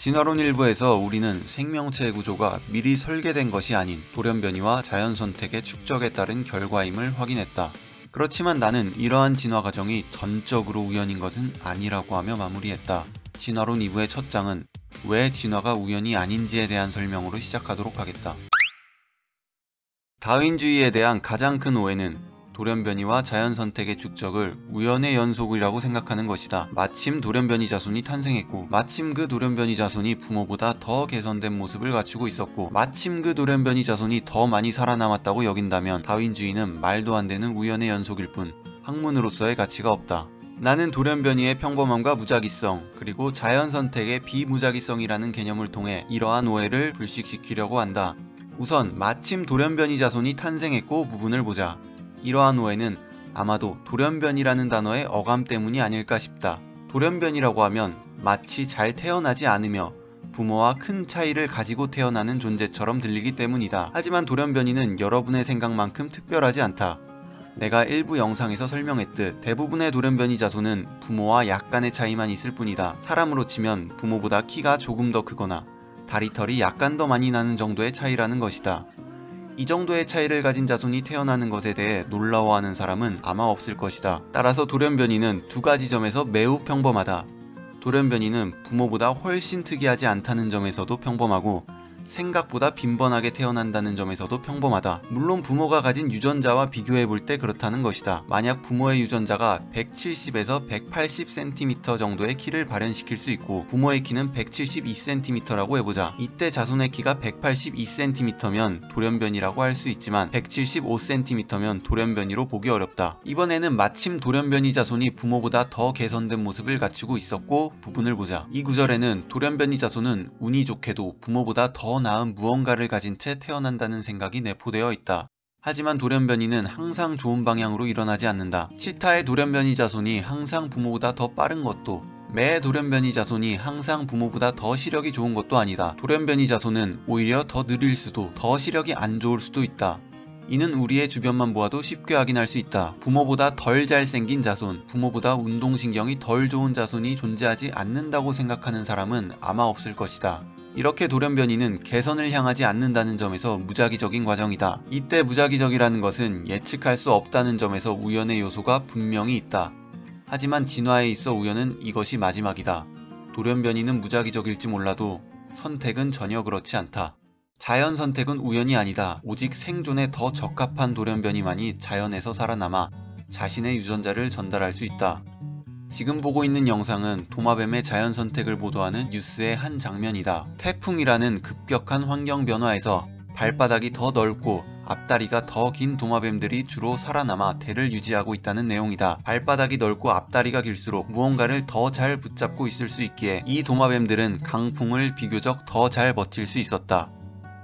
진화론 일부에서 우리는 생명체의 구조가 미리 설계된 것이 아닌 돌연변이와 자연선택의 축적에 따른 결과임을 확인했다. 그렇지만 나는 이러한 진화 과정이 전적으로 우연인 것은 아니라고 하며 마무리했다. 진화론 2부의 첫 장은 왜 진화가 우연이 아닌지에 대한 설명으로 시작하도록 하겠다. 다윈주의에 대한 가장 큰 오해는 돌연변이와 자연선택의 축적을 우연의 연속이라고 생각하는 것이다. 마침 돌연변이 자손이 탄생했고, 마침 그 돌연변이 자손이 부모보다 더 개선된 모습을 갖추고 있었고, 마침 그 돌연변이 자손이 더 많이 살아남았다고 여긴다면 다윈주의는 말도 안 되는 우연의 연속일 뿐 학문으로서의 가치가 없다. 나는 돌연변이의 평범함과 무작위성, 그리고 자연선택의 비무작위성이라는 개념을 통해 이러한 오해를 불식시키려고 한다. 우선 마침 돌연변이 자손이 탄생했고 부분을 보자. 이러한 오해는 아마도 돌연변이라는 단어의 어감 때문이 아닐까 싶다. 돌연변이라고 하면 마치 잘 태어나지 않으며 부모와 큰 차이를 가지고 태어나는 존재처럼 들리기 때문이다. 하지만 돌연변이는 여러분의 생각만큼 특별하지 않다. 내가 일부 영상에서 설명했듯 대부분의 돌연변이 자손은 부모와 약간의 차이만 있을 뿐이다. 사람으로 치면 부모보다 키가 조금 더 크거나 다리털이 약간 더 많이 나는 정도의 차이라는 것이다. 이 정도의 차이를 가진 자손이 태어나는 것에 대해 놀라워하는 사람은 아마 없을 것이다. 따라서 돌연변이는 두 가지 점에서 매우 평범하다. 돌연변이는 부모보다 훨씬 특이하지 않다는 점에서도 평범하고, 생각보다 빈번하게 태어난다는 점에서도 평범하다. 물론 부모가 가진 유전자와 비교해볼 때 그렇다는 것이다. 만약 부모의 유전자가 170에서 180cm 정도의 키를 발현시킬 수 있고 부모의 키는 172cm라고 해보자. 이때 자손의 키가 182cm면 돌연변이라고 할 수 있지만 175cm면 돌연변이로 보기 어렵다. 이번에는 마침 돌연변이 자손이 부모보다 더 개선된 모습을 갖추고 있었고 부분을 보자. 이 구절에는 돌연변이 자손은 운이 좋게도 부모보다 더 나은 무언가를 가진 채 태어난다는 생각이 내포되어 있다. 하지만 돌연변이는 항상 좋은 방향으로 일어나지 않는다. 치타의 돌연변이 자손이 항상 부모보다 더 빠른 것도, 매의 돌연변이 자손이 항상 부모보다 더 시력이 좋은 것도 아니다. 돌연변이 자손은 오히려 더 느릴 수도, 더 시력이 안 좋을 수도 있다. 이는 우리의 주변만 보아도 쉽게 확인할 수 있다. 부모보다 덜 잘생긴 자손, 부모보다 운동신경이 덜 좋은 자손이 존재하지 않는다고 생각하는 사람은 아마 없을 것이다. 이렇게 돌연변이는 개선을 향하지 않는다는 점에서 무작위적인 과정이다. 이때 무작위적이라는 것은 예측할 수 없다는 점에서 우연의 요소가 분명히 있다. 하지만 진화에 있어 우연은 이것이 마지막이다. 돌연변이는 무작위적일지 몰라도 선택은 전혀 그렇지 않다. 자연 선택은 우연이 아니다. 오직 생존에 더 적합한 돌연변이만이 자연에서 살아남아 자신의 유전자를 전달할 수 있다. 지금 보고 있는 영상은 도마뱀의 자연 선택을 보도하는 뉴스의 한 장면이다. 태풍이라는 급격한 환경 변화에서 발바닥이 더 넓고 앞다리가 더 긴 도마뱀들이 주로 살아남아 대를 유지하고 있다는 내용이다. 발바닥이 넓고 앞다리가 길수록 무언가를 더 잘 붙잡고 있을 수 있기에 이 도마뱀들은 강풍을 비교적 더 잘 버틸 수 있었다.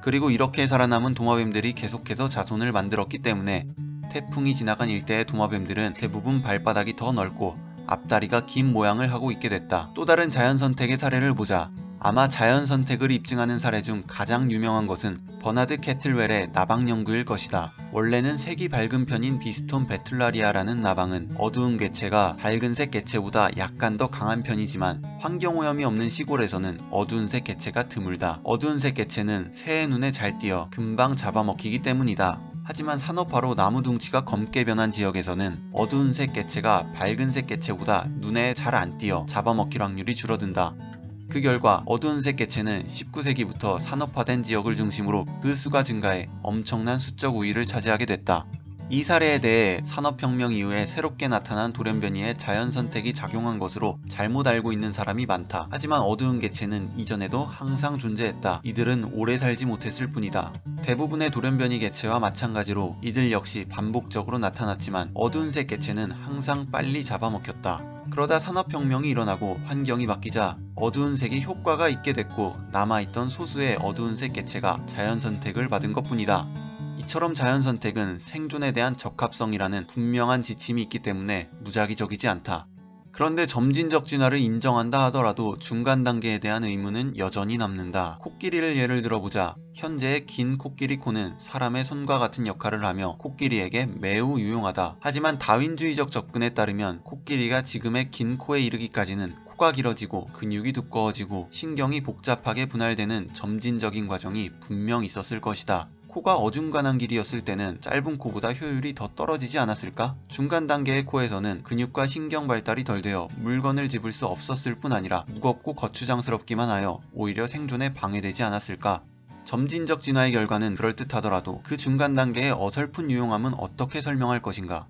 그리고 이렇게 살아남은 도마뱀들이 계속해서 자손을 만들었기 때문에 태풍이 지나간 일대의 도마뱀들은 대부분 발바닥이 더 넓고 앞다리가 긴 모양을 하고 있게 됐다. 또 다른 자연선택의 사례를 보자. 아마 자연선택을 입증하는 사례 중 가장 유명한 것은 버나드 캐틀웰의 나방 연구일 것이다. 원래는 색이 밝은 편인 비스톤 베툴라리아라는 나방은 어두운 개체가 밝은색 개체보다 약간 더 강한 편이지만 환경오염이 없는 시골에서는 어두운색 개체가 드물다. 어두운색 개체는 새의 눈에 잘 띄어 금방 잡아먹히기 때문이다. 하지만 산업화로 나무 둥치가 검게 변한 지역에서는 어두운색 개체가 밝은색 개체보다 눈에 잘 안 띄어 잡아먹힐 확률이 줄어든다. 그 결과 어두운색 개체는 19세기부터 산업화된 지역을 중심으로 그 수가 증가해 엄청난 수적 우위를 차지하게 됐다. 이 사례에 대해 산업혁명 이후에 새롭게 나타난 돌연변이의 자연선택이 작용한 것으로 잘못 알고 있는 사람이 많다. 하지만 어두운 개체는 이전에도 항상 존재했다. 이들은 오래 살지 못했을 뿐이다. 대부분의 돌연변이 개체와 마찬가지로 이들 역시 반복적으로 나타났지만 어두운색 개체는 항상 빨리 잡아먹혔다. 그러다 산업혁명이 일어나고 환경이 바뀌자 어두운 색이 효과가 있게 됐고 남아있던 소수의 어두운색 개체가 자연선택을 받은 것뿐이다. 이처럼 자연선택은 생존에 대한 적합성이라는 분명한 지침이 있기 때문에 무작위적이지 않다. 그런데 점진적 진화를 인정한다 하더라도 중간 단계에 대한 의문은 여전히 남는다. 코끼리를 예를 들어보자. 현재의 긴 코끼리 코는 사람의 손과 같은 역할을 하며 코끼리에게 매우 유용하다. 하지만 다윈주의적 접근에 따르면 코끼리가 지금의 긴 코에 이르기까지는 뼈가 길어지고 근육이 두꺼워지고 신경이 복잡하게 분할되는 점진적인 과정이 분명 있었을 것이다. 코가 어중간한 길이었을 때는 짧은 코보다 효율이 더 떨어지지 않았을까? 중간 단계의 코에서는 근육과 신경 발달이 덜 되어 물건을 집을 수 없었을 뿐 아니라 무겁고 거추장스럽기만 하여 오히려 생존에 방해되지 않았을까? 점진적 진화의 결과는 그럴듯하더라도 그 중간 단계의 어설픈 유용함은 어떻게 설명할 것인가?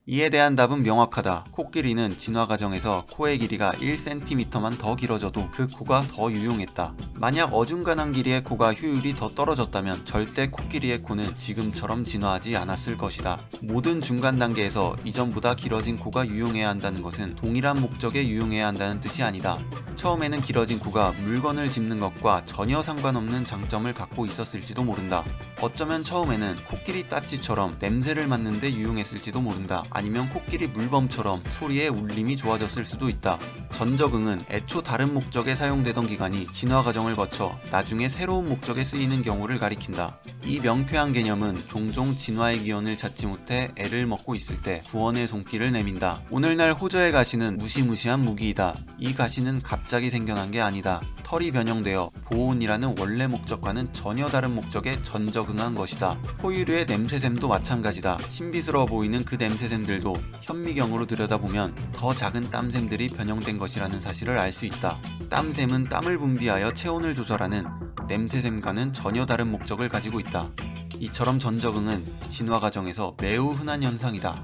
이에 대한 답은 명확하다. 코끼리는 진화 과정에서 코의 길이가 1cm만 더 길어져도 그 코가 더 유용했다. 만약 어중간한 길이의 코가 효율이 더 떨어졌다면 절대 코끼리의 코는 지금처럼 진화하지 않았을 것이다. 모든 중간 단계에서 이전보다 길어진 코가 유용해야 한다는 것은 동일한 목적에 유용해야 한다는 뜻이 아니다. 처음에는 길어진 코가 물건을 짚는 것과 전혀 상관없는 장점을 갖고 있었을지도 모른다. 어쩌면 처음에는 코끼리 따찌처럼 냄새를 맡는데 유용했을지도 모른다. 아니면 코끼리 물범처럼 소리의 울림이 좋아졌을 수도 있다. 전적응은 애초 다른 목적에 사용되던 기관이 진화 과정을 거쳐 나중에 새로운 목적에 쓰이는 경우를 가리킨다. 이 명쾌한 개념은 종종 진화의 기원을 찾지 못해 애를 먹고 있을 때 구원의 손길을 내민다. 오늘날 호저의 가시는 무시무시한 무기이다. 이 가시는 갑자기 생겨난 게 아니다. 털이 변형되어 보온이라는 원래 목적과는 전혀 다른 목적에 전적응한 것이다. 포유류의 냄새샘도 마찬가지다. 신비스러워 보이는 그 냄새샘들도 현미경으로 들여다보면 더 작은 땀샘들이 변형된 것이라는 사실을 알 수 있다. 땀샘은 땀을 분비하여 체온을 조절하는 냄새샘과는 전혀 다른 목적을 가지고 있다. 이처럼 전적응은 진화 과정에서 매우 흔한 현상이다.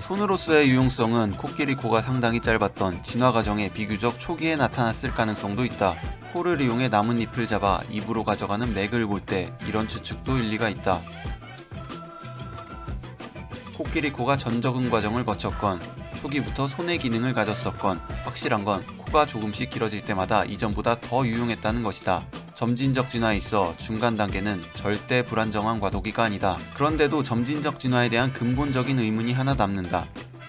손으로서의 유용성은 코끼리 코가 상당히 짧았던 진화 과정의 비교적 초기에 나타났을 가능성도 있다. 코를 이용해 나뭇잎을 잡아 입으로 가져가는 맥을 볼 때 이런 추측도 일리가 있다. 코끼리 코가 전적응 과정을 거쳤건 초기부터 손의 기능을 가졌었건 확실한 건 코가 조금씩 길어질 때마다 이전보다 더 유용했다는 것이다. 점진적 진화에 있어 중간 단계는 절대 불안정한 과도기가 아니다. 그런데도 점진적 진화에 대한 근본적인 의문이 하나 남는다.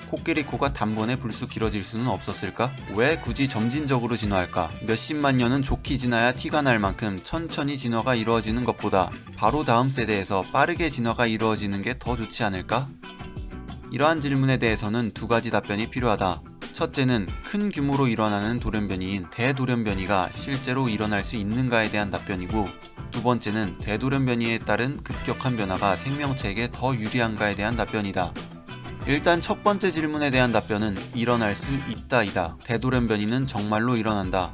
코끼리 코가 단번에 불쑥 길어질 수는 없었을까? 왜 굳이 점진적으로 진화할까? 몇십만 년은 좋게 지나야 티가 날 만큼 천천히 진화가 이루어지는 것보다 바로 다음 세대에서 빠르게 진화가 이루어지는 게 더 좋지 않을까? 이러한 질문에 대해서는 두 가지 답변이 필요하다. 첫째는 큰 규모로 일어나는 돌연변이인 대돌연변이가 실제로 일어날 수 있는가에 대한 답변이고, 두 번째는 대돌연변이에 따른 급격한 변화가 생명체에게 더 유리한가에 대한 답변이다. 일단 첫 번째 질문에 대한 답변은 일어날 수 있다이다. 대돌연변이는 정말로 일어난다.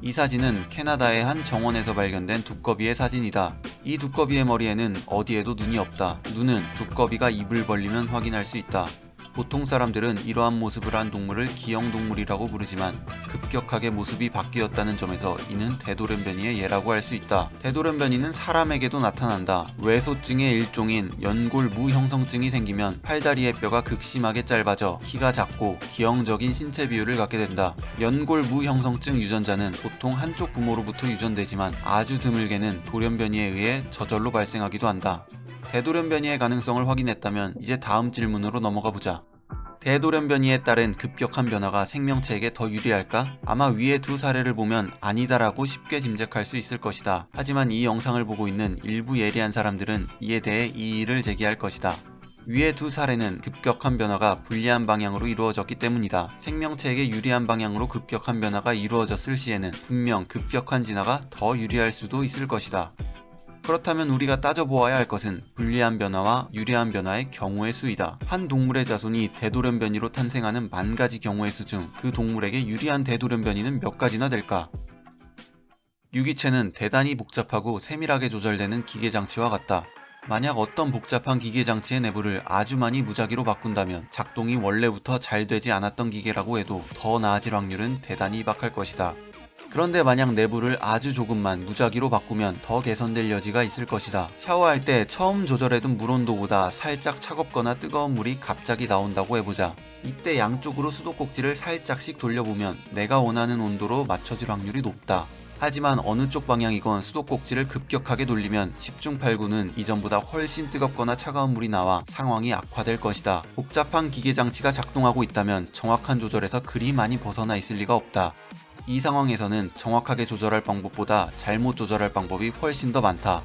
이 사진은 캐나다의 한 정원에서 발견된 두꺼비의 사진이다. 이 두꺼비의 머리에는 어디에도 눈이 없다. 눈은 두꺼비가 입을 벌리면 확인할 수 있다. 보통 사람들은 이러한 모습을 한 동물을 기형동물이라고 부르지만 급격하게 모습이 바뀌었다는 점에서 이는 대돌연변이의 예라고 할 수 있다. 대돌연변이는 사람에게도 나타난다. 외소증의 일종인 연골무형성증이 생기면 팔다리의 뼈가 극심하게 짧아져 키가 작고 기형적인 신체 비율을 갖게 된다. 연골무형성증 유전자는 보통 한쪽 부모로부터 유전되지만 아주 드물게는 돌연변이에 의해 저절로 발생하기도 한다. 대돌연변이의 가능성을 확인했다면 이제 다음 질문으로 넘어가 보자. 대돌연변이에 따른 급격한 변화가 생명체에게 더 유리할까? 아마 위의 두 사례를 보면 아니다라고 쉽게 짐작할 수 있을 것이다. 하지만 이 영상을 보고 있는 일부 예리한 사람들은 이에 대해 이의를 제기할 것이다. 위의 두 사례는 급격한 변화가 불리한 방향으로 이루어졌기 때문이다. 생명체에게 유리한 방향으로 급격한 변화가 이루어졌을 시에는 분명 급격한 진화가 더 유리할 수도 있을 것이다. 그렇다면 우리가 따져보아야 할 것은 불리한 변화와 유리한 변화의 경우의 수이다. 한 동물의 자손이 대돌연변이로 탄생하는 만 가지 경우의 수 중 그 동물에게 유리한 대돌연변이는 몇 가지나 될까? 유기체는 대단히 복잡하고 세밀하게 조절되는 기계장치와 같다. 만약 어떤 복잡한 기계장치의 내부를 아주 많이 무작위로 바꾼다면 작동이 원래부터 잘 되지 않았던 기계라고 해도 더 나아질 확률은 대단히 희박할 것이다. 그런데 만약 내부를 아주 조금만 무작위로 바꾸면 더 개선될 여지가 있을 것이다. 샤워할 때 처음 조절해둔 물 온도보다 살짝 차갑거나 뜨거운 물이 갑자기 나온다고 해보자. 이때 양쪽으로 수도꼭지를 살짝씩 돌려보면 내가 원하는 온도로 맞춰질 확률이 높다. 하지만 어느 쪽 방향이건 수도꼭지를 급격하게 돌리면 10중 8구는 이전보다 훨씬 뜨겁거나 차가운 물이 나와 상황이 악화될 것이다. 복잡한 기계장치가 작동하고 있다면 정확한 조절에서 그리 많이 벗어나 있을 리가 없다. 이 상황에서는 정확하게 조절할 방법보다 잘못 조절할 방법이 훨씬 더 많다.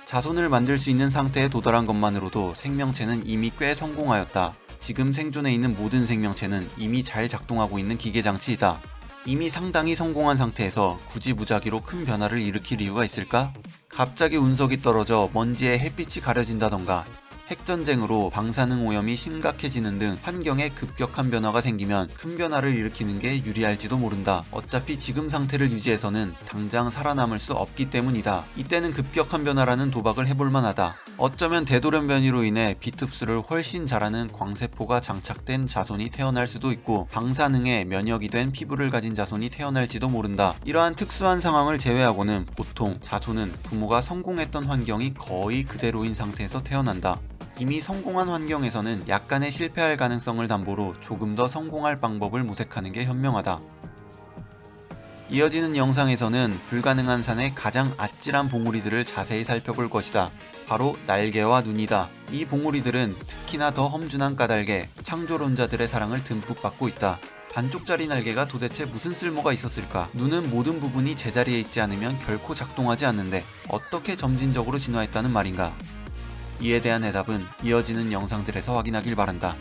자손을 만들 수 있는 상태에 도달한 것만으로도 생명체는 이미 꽤 성공하였다. 지금 생존해 있는 모든 생명체는 이미 잘 작동하고 있는 기계장치이다. 이미 상당히 성공한 상태에서 굳이 무작위로 큰 변화를 일으킬 이유가 있을까? 갑자기 운석이 떨어져 먼지에 햇빛이 가려진다던가 핵전쟁으로 방사능 오염이 심각해지는 등 환경에 급격한 변화가 생기면 큰 변화를 일으키는 게 유리할지도 모른다. 어차피 지금 상태를 유지해서는 당장 살아남을 수 없기 때문이다. 이때는 급격한 변화라는 도박을 해볼 만하다. 어쩌면 대돌연변이로 인해 비특수를 훨씬 잘하는 광세포가 장착된 자손이 태어날 수도 있고 방사능에 면역이 된 피부를 가진 자손이 태어날지도 모른다. 이러한 특수한 상황을 제외하고는 보통 자손은 부모가 성공했던 환경이 거의 그대로인 상태에서 태어난다. 이미 성공한 환경에서는 약간의 실패할 가능성을 담보로 조금 더 성공할 방법을 모색하는 게 현명하다. 이어지는 영상에서는 불가능한 산의 가장 아찔한 봉우리들을 자세히 살펴볼 것이다. 바로 날개와 눈이다. 이 봉우리들은 특히나 더 험준한 까닭에 창조론자들의 사랑을 듬뿍 받고 있다. 반쪽짜리 날개가 도대체 무슨 쓸모가 있었을까? 눈은 모든 부분이 제자리에 있지 않으면 결코 작동하지 않는데 어떻게 점진적으로 진화했다는 말인가? 이에 대한 해답은 이어지는 영상들에서 확인하길 바란다.